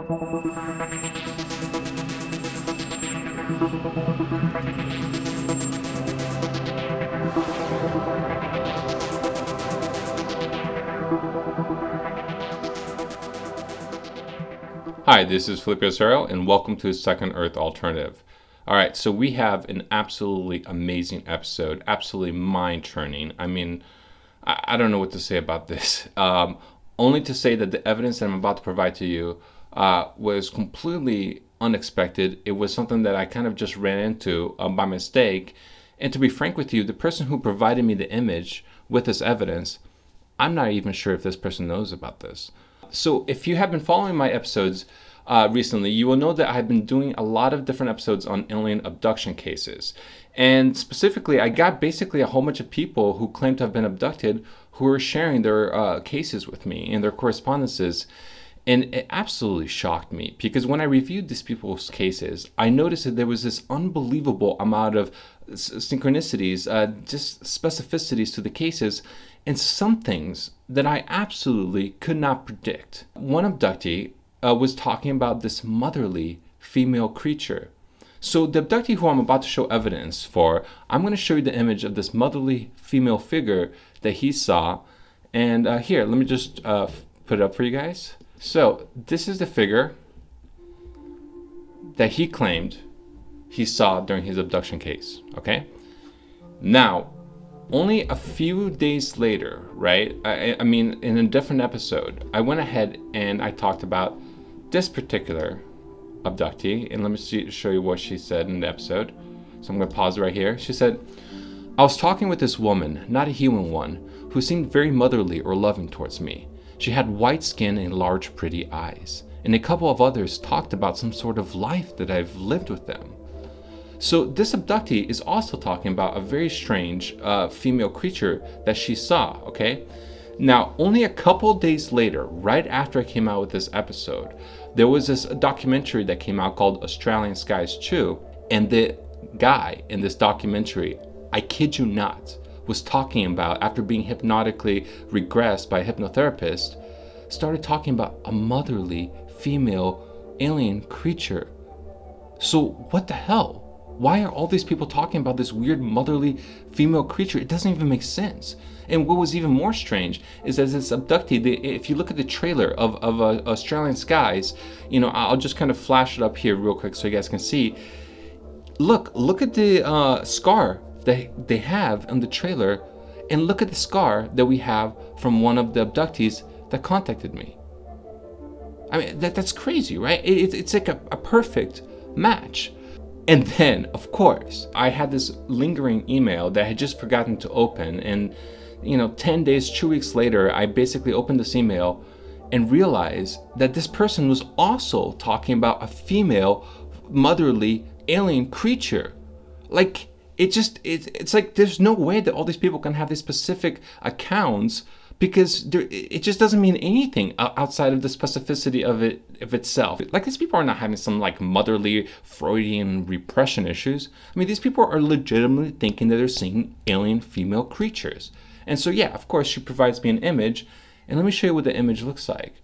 Hi, this is Felipe Osorio, and welcome to Second Earth Alternative. Alright, so we have an absolutely amazing episode, absolutely mind-churning. I mean, I don't know what to say about this. Only to say that the evidence that I'm about to provide to you was completely unexpected. It was something that I kind of just ran into by mistake. And to be frank with you, the person who provided me the image with this evidence, I'm not even sure if this person knows about this. So if you have been following my episodes recently, you will know that I've been doing a lot of different episodes on alien abduction cases. And specifically, I got basically a whole bunch of people who claim to have been abducted who are sharing their cases with me and their correspondences. And it absolutely shocked me because when I reviewed these people's cases, I noticed that there was this unbelievable amount of synchronicities, just specificities to the cases, and some things that I absolutely could not predict. One abductee was talking about this motherly female creature. So the abductee who I'm about to show evidence for, I'm going to show you the image of this motherly female figure that he saw. And here, let me just put it up for you guys. So this is the figure that he claimed he saw during his abduction case, okay? Now, only a few days later, right? I mean, in a different episode, I went ahead and I talked about this particular abductee. And let me show you what she said in the episode. So I'm going to pause right here. She said, "I was talking with this woman, not a human one, who seemed very motherly or loving towards me. She had white skin and large, pretty eyes. And a couple of others talked about some sort of life that I've lived with them." So this abductee is also talking about a very strange female creature that she saw, okay? Now, only a couple days later, right after I came out with this episode, there was this documentary that came out called Australian Skies 2, and the guy in this documentary, I kid you not, was talking about, after being hypnotically regressed by a hypnotherapist, started talking about a motherly female alien creature. So what the hell? Why are all these people talking about this weird motherly female creature? It doesn't even make sense. And what was even more strange is that this abductee, if you look at the trailer of Australian Skies, you know, I'll just kind of flash it up here real quick so you guys can see. Look at the scar that they have on the trailer, and look at the scar that we have from one of the abductees that contacted me. I mean, that's crazy, right? It's like a perfect match. And then, of course, I had this lingering email that I had just forgotten to open. And, you know, 10 days, 2 weeks later, I basically opened this email and realized that this person was also talking about a female, motherly, alien creature. Like, it's like there's no way that all these people can have these specific accounts, because it just doesn't mean anything outside of the specificity of itself. Like, these people are not having some like motherly Freudian repression issues. I mean, these people are legitimately thinking that they're seeing alien female creatures. And so yeah, of course, she provides me an image, and let me show you what the image looks like.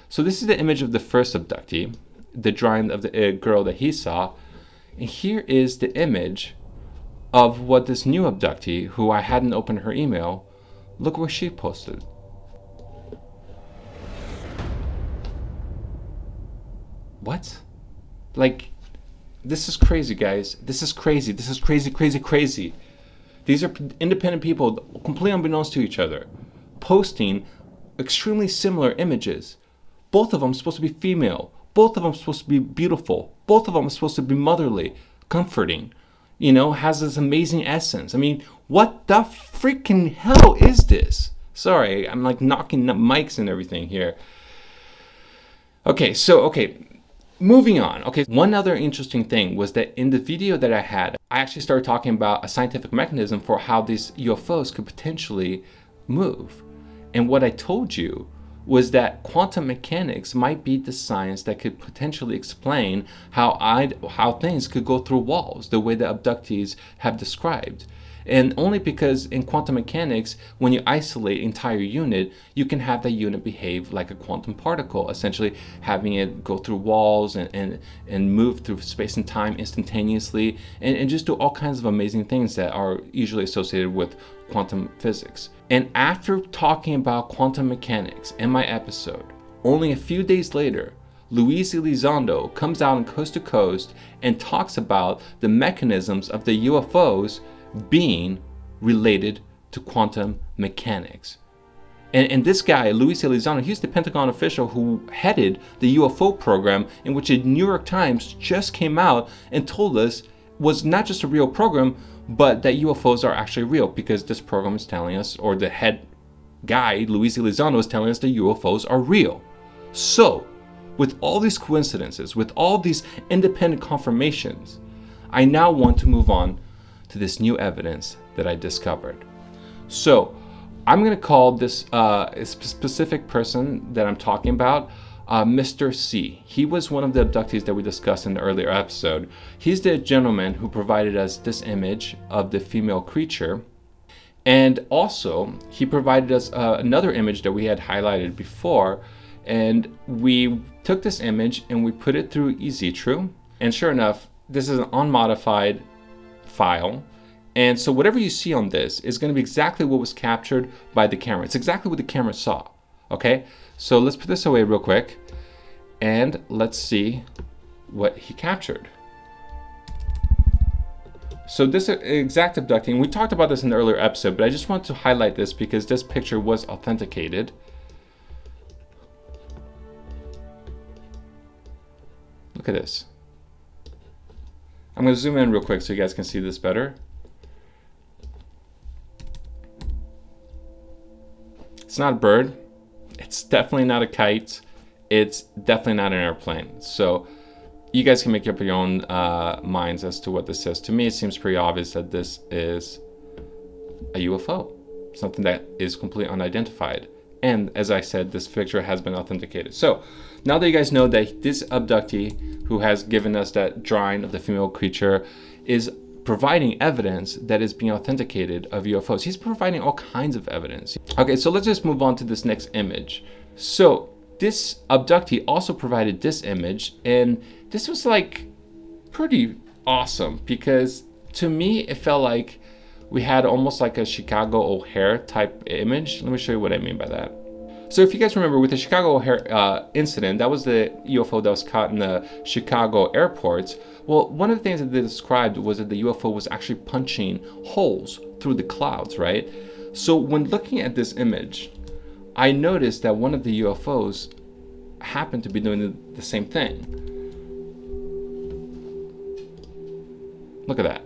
So this is the image of the first abductee, the drawing of the girl that he saw, and here is the image of what this new abductee, who I hadn't opened her email, look what she posted. What? Like, this is crazy, guys. This is crazy. This is crazy, crazy, crazy. These are independent people, completely unbeknownst to each other, posting extremely similar images. Both of them supposed to be female. Both of them supposed to be beautiful. Both of them are supposed to be motherly, comforting. You know, has this amazing essence. I mean, what the freaking hell is this? Sorry, I'm like knocking up mics and everything here. Okay, moving on. Okay, one other interesting thing was that in the video that I had, I actually started talking about a scientific mechanism for how these UFOs could potentially move. And what I told you was that quantum mechanics might be the science that could potentially explain how things could go through walls the way the abductees have described. And only because in quantum mechanics, when you isolate entire unit, you can have that unit behave like a quantum particle, essentially having it go through walls and move through space and time instantaneously, and just do all kinds of amazing things that are usually associated with quantum physics. And after talking about quantum mechanics in my episode, only a few days later, Luis Elizondo comes out on Coast to Coast and talks about the mechanisms of the UFOs being related to quantum mechanics. And this guy, Luis Elizondo, he's the Pentagon official who headed the UFO program, in which the New York Times just came out and told us was not just a real program, but that UFOs are actually real, because this program is telling us, or the head guy, Luis Elizondo, is telling us that UFOs are real. So, with all these coincidences, with all these independent confirmations, I now want to move on to this new evidence that I discovered. So, I'm going to call this specific person that I'm talking about Mr. C. He was one of the abductees that we discussed in the earlier episode. He's the gentleman who provided us this image of the female creature. And also, he provided us another image that we had highlighted before. And we took this image and we put it through EZTrue. And sure enough, this is an unmodified file. And so whatever you see on this is going to be exactly what was captured by the camera. It's exactly what the camera saw. Okay, so let's put this away real quick and let's see what he captured. So this exact abducting, we talked about this in the earlier episode, but I just want to highlight this because this picture was authenticated. Look at this. I'm going to zoom in real quick so you guys can see this better. It's not a bird. It's definitely not a kite. It's definitely not an airplane. So you guys can make up your own minds as to what this says. To me, it seems pretty obvious that this is a UFO, something that is completely unidentified. And as I said, this picture has been authenticated. So now that you guys know that this abductee who has given us that drawing of the female creature is providing evidence that is being authenticated of UFOs. He's providing all kinds of evidence. Okay, so let's just move on to this next image. So this abductee also provided this image, and this was like pretty awesome because to me it felt like we had almost like a Chicago O'Hare type image. Let me show you what I mean by that. So if you guys remember with the Chicago O'Hare incident, that was the UFO that was caught in the Chicago airports. Well, one of the things that they described was that the UFO was actually punching holes through the clouds, right? So when looking at this image, I noticed that one of the UFOs happened to be doing the same thing. Look at that.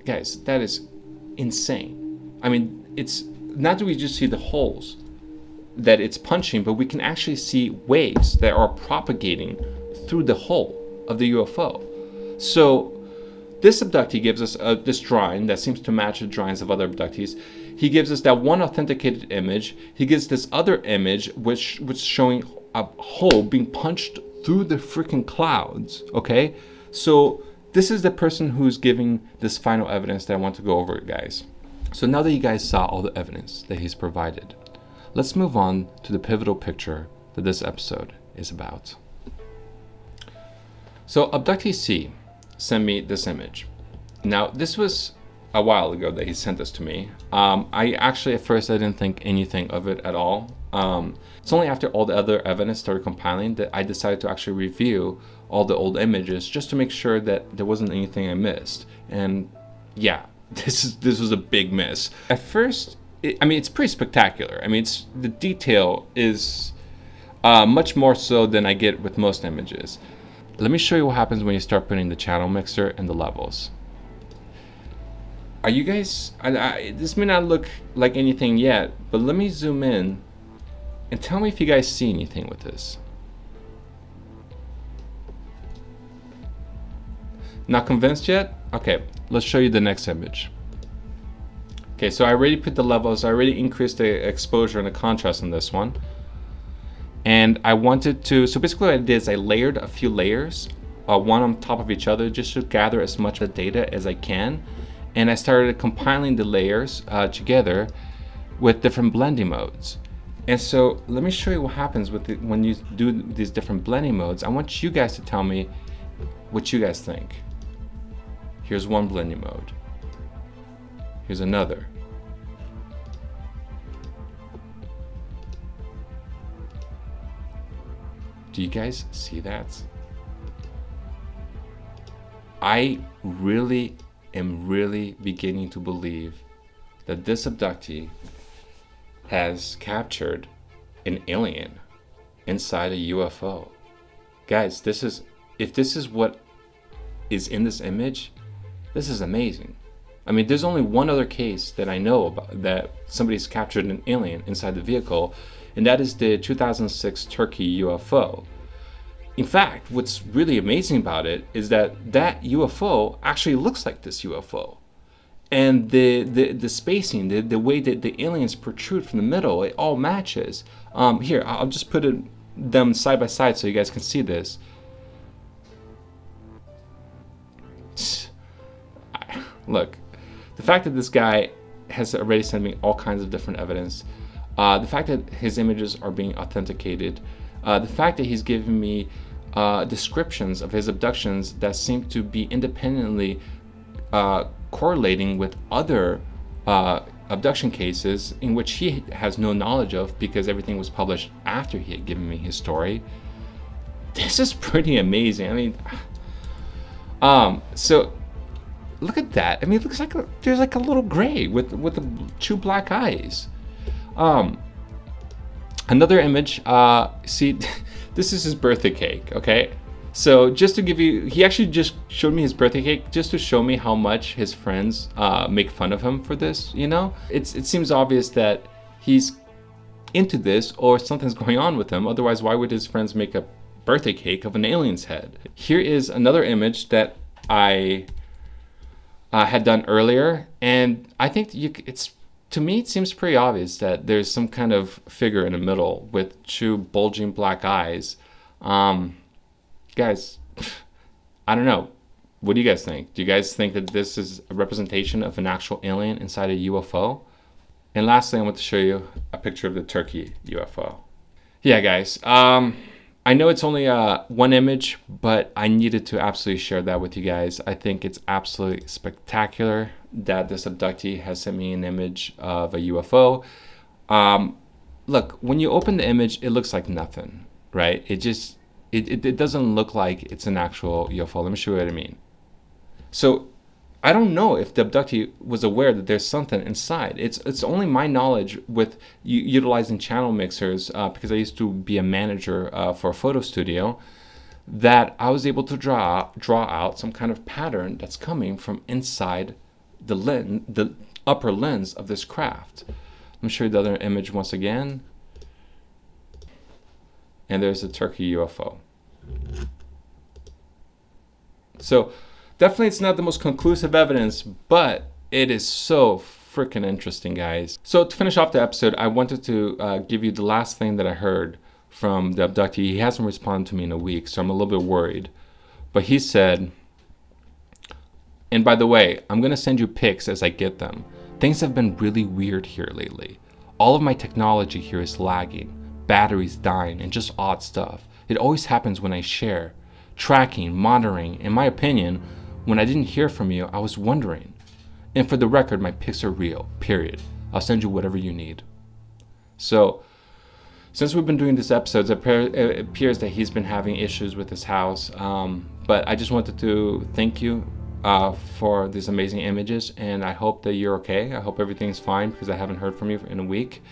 Guys, that is insane. I mean, it's not that we just see the holes that it's punching, but we can actually see waves that are propagating through the hole of the UFO. So this abductee gives us this drawing that seems to match the drawings of other abductees. He gives us that one authenticated image. He gives this other image which was showing a hole being punched through the freaking clouds, okay? So this is the person who's giving this final evidence that I want to go over, guys. So now that you guys saw all the evidence that he's provided, let's move on to the pivotal picture that this episode is about. So abductee C sent me this image. Now this was a while ago that he sent this to me. I actually at first I didn't think anything of it at all. It's only after all the other evidence started compiling that I decided to actually review all the old images just to make sure that there wasn't anything I missed. And yeah, this was a big miss. At first, I mean, it's pretty spectacular. I mean, the detail is much more so than I get with most images. Let me show you what happens when you start putting the channel mixer and the levels. Are you guys, this may not look like anything yet, but let me zoom in and tell me if you guys see anything with this. Not convinced yet? Okay, let's show you the next image. Okay, so I already put the levels, I already increased the exposure and the contrast on this one. And I wanted to, so basically what I did is I layered a few layers, one on top of each other, just to gather as much of the data as I can. and I started compiling the layers together with different blending modes. And so let me show you what happens with when you do these different blending modes. I want you guys to tell me what you guys think. Here's one blending mode. Here's another. Do you guys see that? I really am beginning to believe that this abductee has captured an alien inside a UFO. Guys, if this is what is in this image, this is amazing. I mean, there's only one other case that I know about that somebody's captured an alien inside the vehicle, and that is the 2006 Turkey UFO. In fact, what's really amazing about it is that that UFO actually looks like this UFO. And the spacing, the way that the aliens protrude from the middle, it all matches. Here, I'll just put them side by side so you guys can see this. Look, the fact that this guy has already sent me all kinds of different evidence, the fact that his images are being authenticated, the fact that he's giving me descriptions of his abductions that seem to be independently correlating with other abduction cases in which he has no knowledge of because everything was published after he had given me his story. This is pretty amazing. I mean, so look at that. I mean, it looks like there's like a little gray with the two black eyes. Another image, see, this is his birthday cake, okay? So just to give you, he actually just showed me his birthday cake just to show me how much his friends make fun of him for this, you know? It seems obvious that he's into this or something's going on with him. Otherwise, why would his friends make a birthday cake of an alien's head? Here is another image that I had done earlier, and I think to me, it seems pretty obvious that there's some kind of figure in the middle with two bulging black eyes. Guys, I don't know. What do you guys think? Do you guys think that this is a representation of an actual alien inside a UFO? And lastly, I want to show you a picture of the Turkey UFO. Yeah, guys. I know it's only one image, but I needed to absolutely share that with you guys. I think it's absolutely spectacular that this abductee has sent me an image of a UFO. Look, when you open the image, it looks like nothing, right? It doesn't look like it's an actual UFO. Let me show you what I mean. So I don't know if the abductee was aware that there's something inside. It's only my knowledge with utilizing channel mixers, because I used to be a manager for a photo studio, that I was able to draw out some kind of pattern that's coming from inside the upper lens of this craft. Let me show you the other image once again. And there's the Turkey UFO. So definitely it's not the most conclusive evidence, but it is so freaking interesting, guys. So to finish off the episode, I wanted to give you the last thing that I heard from the abductee. He hasn't responded to me in a week, so I'm a little bit worried. But he said, and by the way, I'm gonna send you pics as I get them. Things have been really weird here lately. All of my technology here is lagging, batteries dying, and just odd stuff. It always happens when I share. Tracking, monitoring, in my opinion, when I didn't hear from you, I was wondering. And for the record, my pics are real, period. I'll send you whatever you need. So, since we've been doing these episodes, it appears that he's been having issues with his house. But I just wanted to thank you for these amazing images, and I hope that you're okay. I hope everything's fine because I haven't heard from you in a week.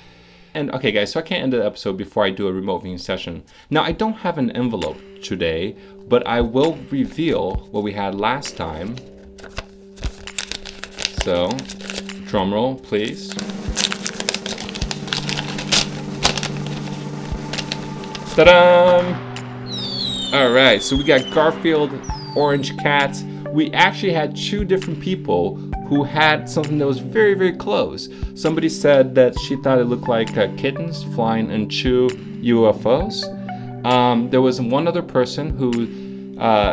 And okay, guys, so I can't end the episode before I do a remote viewing session. Now, I don't have an envelope today, but I will reveal what we had last time. So, drum roll, please. Ta-da! All right, so we got Garfield, Orange Cat. We actually had two different people who had something that was very, very close. Somebody said that she thought it looked like kittens flying in two UFOs. There was one other person who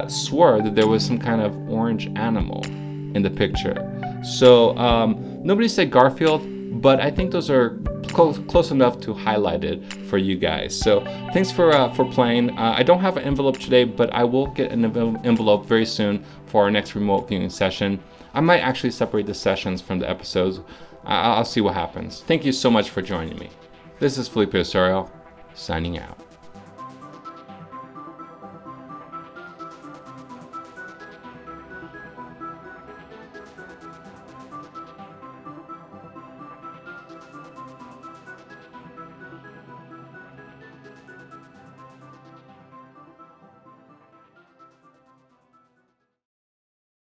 swore that there was some kind of orange animal in the picture. So nobody said Garfield, but I think those are close enough to highlight it for you guys. So thanks for playing. I don't have an envelope today, but I will get an envelope very soon for our next remote viewing session. I might actually separate the sessions from the episodes. I'll see what happens. Thank you so much for joining me. This is Felipe Osorio, signing out.